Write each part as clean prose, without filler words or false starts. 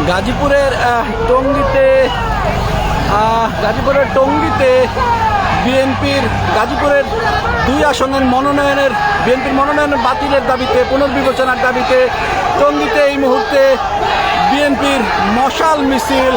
গাজীপুরের টঙ্গীতে বিএনপির গাজীপুরের 2 আসনের বিএনপির মনোনয়ন বাতিলের দাবিতে, পুনর্বিবেচনার দাবিতে টঙ্গীতে এই মুহূর্তে বিএনপির মশাল মিছিল।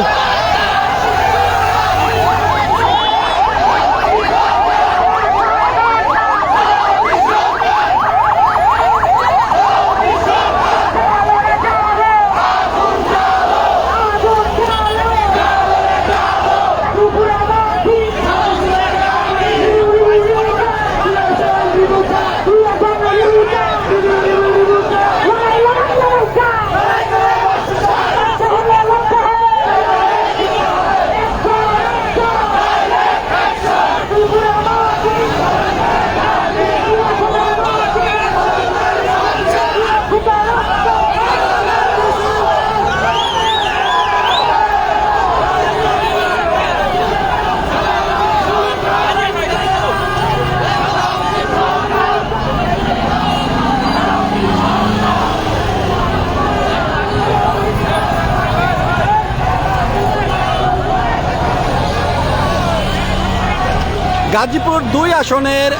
গাজীপুর 2 আসনের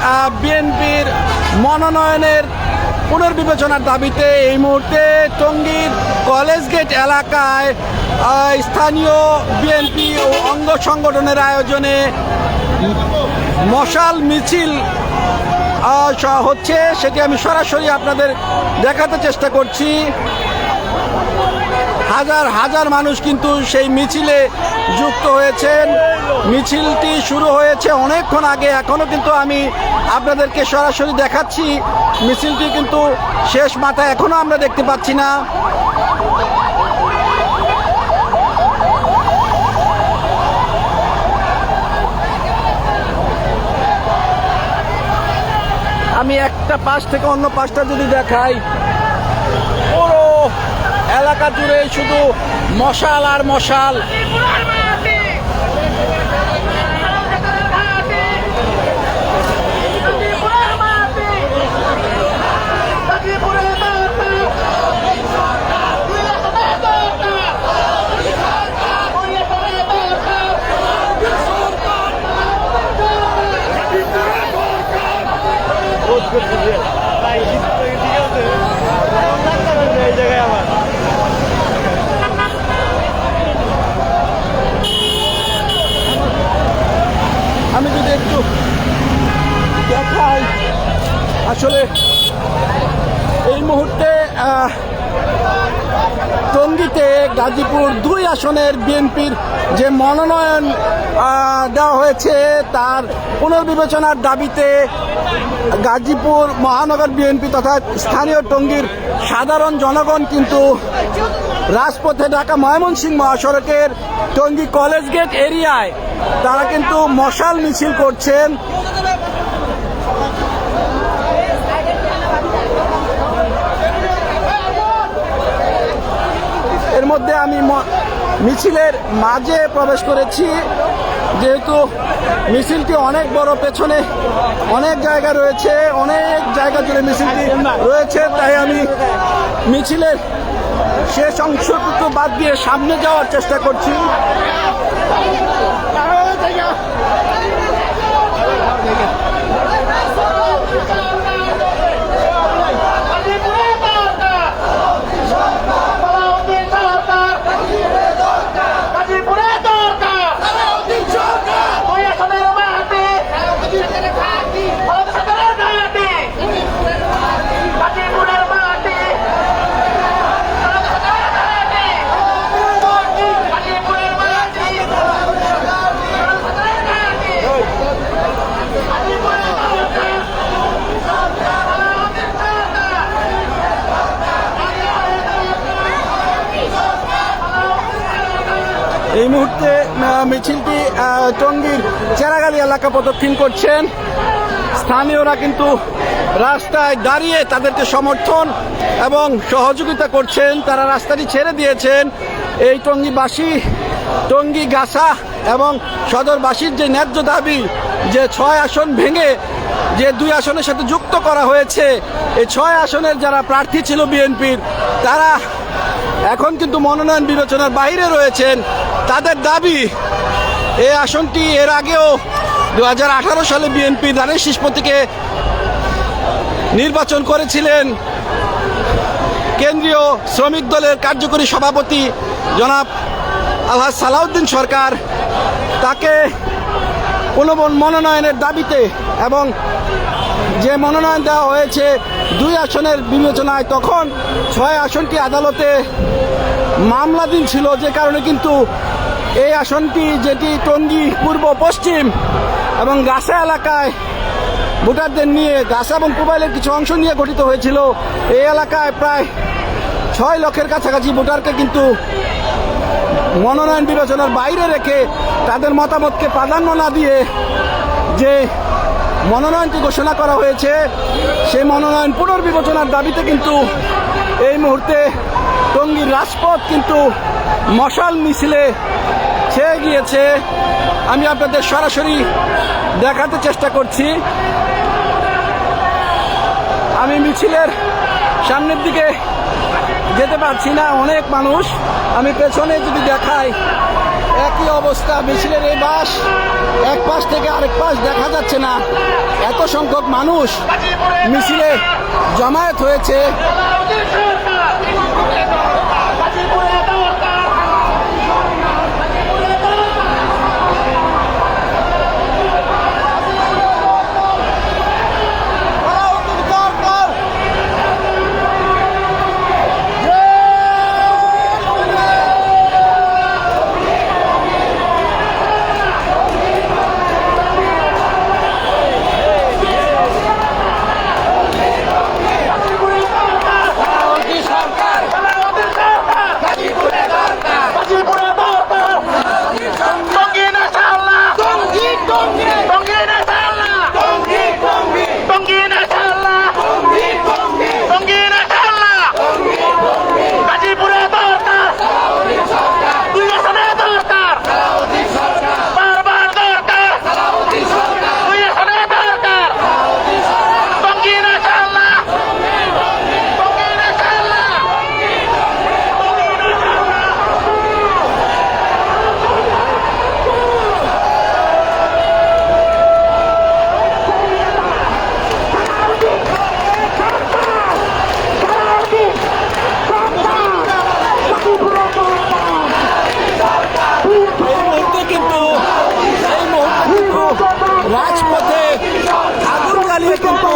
বিএনপির মনোনয়নের পুনর্বিবেচনার দাবিতে এই মুহূর্তে টঙ্গীর কলেজ গেট এলাকায় স্থানীয় বিএনপি ও অঙ্গ সংগঠনের আয়োজনে মশাল মিছিল হচ্ছে, সেটি আমি সরাসরি আপনাদের দেখাতে চেষ্টা করছি। হাজার হাজার মানুষ কিন্তু সেই মিছিলে যুক্ত হয়েছেন। মিছিলটি শুরু হয়েছে অনেকক্ষণ আগে, এখনো কিন্তু আমি আপনাদেরকে সরাসরি দেখাচ্ছি। মিছিলটি কিন্তু শেষ মাথায় এখনো আমরা দেখতে পাচ্ছি না। আমি একটা পাশ থেকে অন্য পাশটা যদি দেখাই, পুরো এলাকা জুড়ে শুধু মশাল আর মশাল। আমি যদি একটু দেখাই, আসলে এই মুহূর্তে টঙ্গীতে গাজীপুর 2 আসনের বিএনপির যে মনোনয়ন দেওয়া হয়েছে তার পুনর্বিবেচনার দাবিতে গাজীপুর মহানগর বিএনপি তথা স্থানীয় টঙ্গীর সাধারণ জনগণ কিন্তু রাজপথে ঢাকা ময়মনসিংহ মহাসড়কের টঙ্গী কলেজ গেট এরিয়ায় তারা কিন্তু মশাল মিছিল করছেন। এর মধ্যে আমি মিছিলের মাঝে প্রবেশ করেছি, যেহেতু মিছিলটি অনেক বড়, পেছনে অনেক জায়গা রয়েছে, অনেক জায়গা জুড়ে মিছিলটি রয়েছে, তাই আমি মিছিলের শেষ অংশটুকু বাদ দিয়ে সামনে যাওয়ার চেষ্টা করছি। এই মুহূর্তে মিছিলটি টঙ্গীর চেরাগালি এলাকা প্রদক্ষিণ করছেন। স্থানীয়রা কিন্তু রাস্তায় দাঁড়িয়ে তাদেরকে সমর্থন এবং সহযোগিতা করছেন, তারা রাস্তাটি ছেড়ে দিয়েছেন। এই টঙ্গীবাসী, টঙ্গী গাছা এবং সদরবাসীর যে ন্যায্য দাবি যে 6 আসন ভেঙে যে 2 আসনের সাথে যুক্ত করা হয়েছে, এই 6 আসনের যারা প্রার্থী ছিল বিএনপির, তারা এখন কিন্তু মনোনয়ন বিবেচনার বাইরে রয়েছেন, তাদের দাবি এই আসনটি এর আগেও 2018 সালে বিএনপি ধানের শীষ প্রতীকে নির্বাচন করেছিলেন কেন্দ্রীয় শ্রমিক দলের কার্যকরী সভাপতি জনাব আলহাজ সালাউদ্দিন সরকার। তাকে পুনর্মনোনয়নের দাবিতে এবং যে মনোনয়ন দেওয়া হয়েছে 2 আসনের বিবেচনায়, তখন 6 আসনটি আদালতে মামলাধীন ছিল, যে কারণে কিন্তু এই আসনটি, যেটি টঙ্গী পূর্ব পশ্চিম এবং গাছা এলাকায় ভোটারদের নিয়ে, গাছা এবং পুবাইলের কিছু অংশ নিয়ে গঠিত হয়েছিল, এই এলাকায় প্রায় 6 লক্ষের কাছাকাছি ভোটারকে কিন্তু মনোনয়ন বিবেচনার বাইরে রেখে তাদের মতামতকে প্রাধান্য না দিয়ে যে মনোনয়নটি ঘোষণা করা হয়েছে, সেই মনোনয়ন পুনর্বিবেচনার দাবিতে কিন্তু এই মুহূর্তে টঙ্গীর রাজপথ কিন্তু মশাল মিছিলে ছেয়ে গিয়েছে। আমি আপনাদের সরাসরি দেখাতে চেষ্টা করছি। আমি মিছিলের সামনের দিকে যেতে পারছি না, অনেক মানুষ। আমি পেছনে যদি দেখাই, একই অবস্থা। মিছিলের এই পাশ, এক পাশ থেকে আরেক পাশ দেখা যাচ্ছে না, এত সংখ্যক মানুষ মিছিলে জমায়েত হয়েছে। রাজপথে আগুন জ্বালিয়ে কিন্তু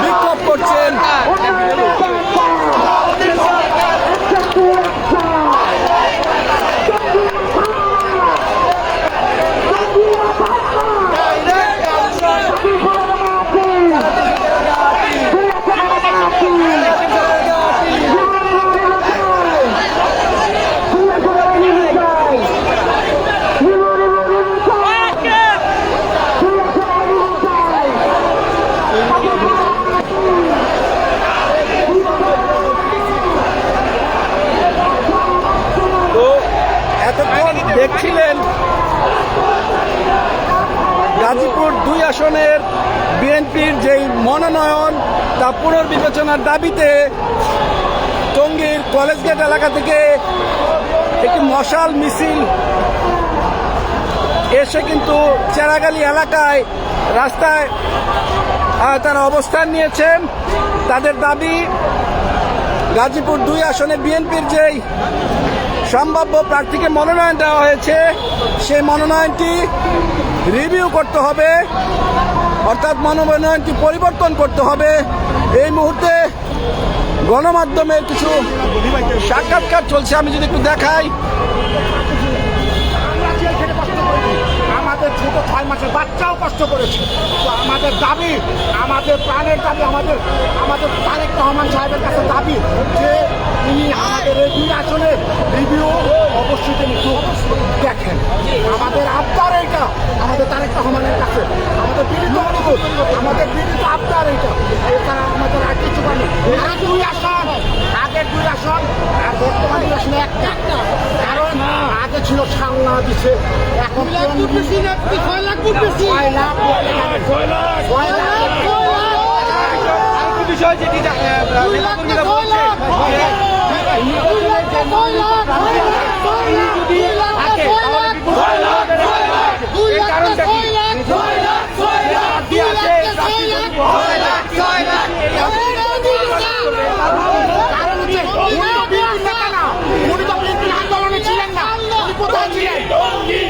বিক্ষোভ করছেন। দেখছিলেন গাজীপুর 2 আসনের বিএনপির যেই মনোনয়ন, তা পুনর্বিবেচনার দাবিতে টঙ্গীর কলেজ গেট এলাকা থেকে একটি মশাল মিছিল এসে কিন্তু চেরাগালি এলাকায় রাস্তায় তারা অবস্থান নিয়েছেন। তাদের দাবি, গাজীপুর 2 আসনে বিএনপির যেই সম্ভাব্য প্রার্থীকে মনোনয়ন দেওয়া হয়েছে, সেই মনোনয়নটি রিভিউ করতে হবে, অর্থাৎ মনোনয়নটি পরিবর্তন করতে হবে। এই মুহূর্তে গণমাধ্যমের কিছু সাক্ষাৎকার চলছে, আমি যদি একটু দেখাই। আমাদের ছোট 6 মাসের বাচ্চাও কষ্ট করেছে। তো আমাদের দাবি, আমাদের প্রাণের দাবি, আমাদের তারেক রহমান সাহেবের কাছে দাবি যে তিনি আমাদের এই 2 আসনের রিভিউ অবশ্যই তিনি দেখেন। আমাদের আবদার এইটা, আমাদের তারেক রহমানের কাছে আমাদের বিনীত অনুরোধ, আমাদের বিনীত আবদার এইটা। এছাড়া আমাদের আর কিছু পারি। আর 2 আসন, আগের 2 আসন আর বর্তমান 2 আসনে একটা, কারণ আগে ছিল সাংনা দিছে, এখন 6 লাখ বিষয় যেটি উনি তো বিএনপির আন্দোলনে ছিলেন না, উনি কোথায় ছিলেন?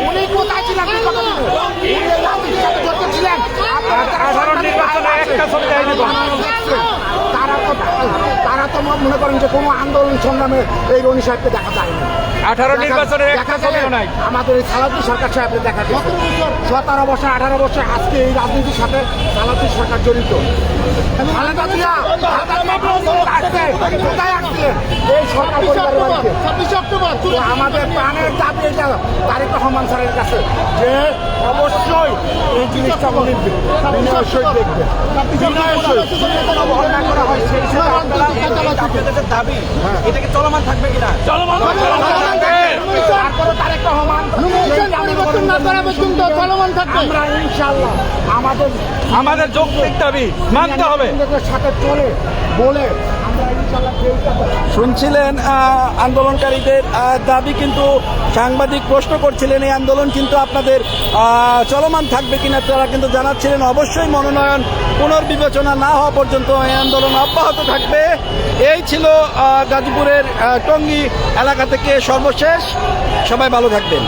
উনি কোথায় ছিলেন? উনি রাজনীতির সাথে যুক্ত ছিলেন। 18 নির্বাচনে একটা ছবি দেয়নি তো। তারা তো মনে করেন যে কোনো আন্দোলন সংগ্রামে এই রনি সাহেবকে দেখা যায় না। 18 নির্বাচনের একটা ছবিও নাই। আমাদের এই সালাউদ্দিন সরকার সাহেবকে দেখা যায় 17 বছর 18 বছর আজকে এই রাজনীতির সাথে সালাউদ্দিন সরকার জড়িত। খালেদা জিয়া আসছে, কোথায় আসছিলেন? এই সরকার পরিবারের বাড়িতে 26 অক্টোবর। আমাদের প্রাণের দাবি এটা তারেক রহমান স্যারের কাছে যে অবশ্যই এই জিনিসটা উনি বিনয়ের সহিত দেখবেন। বিনয়ের সহিত বহন না করা হয় সেই আপনাদের দাবি এটা কি চলমান থাকবে কিনা? তারপরে তারেক রহমান পরিবর্তন না করা পর্যন্ত চলমান থাকবে। আমরা ইনশাআল্লাহ আমাদের যৌক্তিক দাবি মানতে হবে। সাথে চলে বলে আমরা ইনশাআল্লাহ শুনছিলেন আন্দোলনকারীদের দাবি, কিন্তু সাংবাদিক প্রশ্ন করছিলেন এই আন্দোলন কিন্তু আপনাদের চলমান থাকবে কিনা। তারা কিন্তু জানাচ্ছিলেন অবশ্যই মনোনয়ন পুনর্বিবেচনা না হওয়া পর্যন্ত এই আন্দোলন অব্যাহত থাকবে। এই ছিল গাজীপুরের টঙ্গী এলাকা থেকে সর্বশেষ। সবাই ভালো থাকবেন।